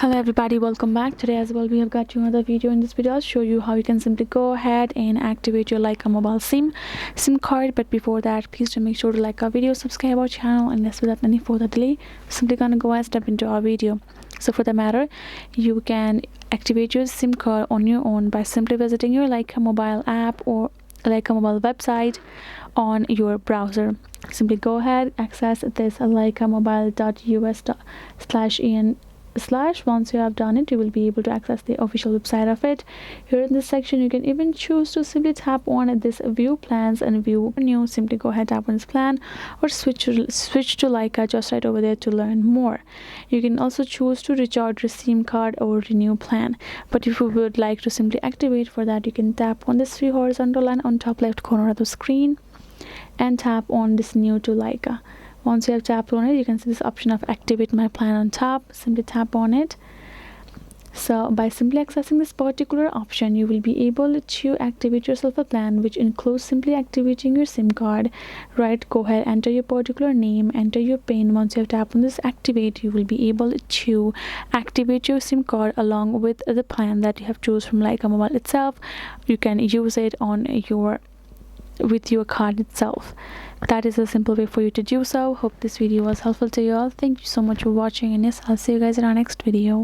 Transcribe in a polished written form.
Hello everybody, welcome back. Today as well we have got you another video. In this video I'll show you how you can simply go ahead and activate your Lycamobile SIM card. But before that, please do make sure to like our video, subscribe our channel, and let's without any further delay, simply gonna go and step into our video. So for the matter, you can activate your SIM card on your own by simply visiting your Lycamobile app or Lycamobile website on your browser. Simply go ahead, access this lycamobile.us/en/. Once you have done it, you will be able to access the official website of it. Here in this section, you can even choose to simply tap on this view plans and view new. Simply go ahead, tap on this plan, or switch to Lyca just right over there to learn more. You can also choose to recharge your SIM card or renew plan. But if you would like to simply activate, for that you can tap on this three horizontal line on top left corner of the screen and tap on this new to Lyca. Once you have tapped on it, you can see this option of activate my plan on top. Simply tap on it. So by simply accessing this particular option, you will be able to activate yourself a plan, which includes simply activating your SIM card. Right, go ahead, enter your particular name, enter your PIN. Once you have tapped on this activate, you will be able to activate your SIM card along with the plan that you have chosen from Lycamobile itself. You can use it on with your card itself. That is a simple way for you to do so. Hope this video was helpful to you all. Thank you so much for watching, and yes, I'll see you guys in our next video.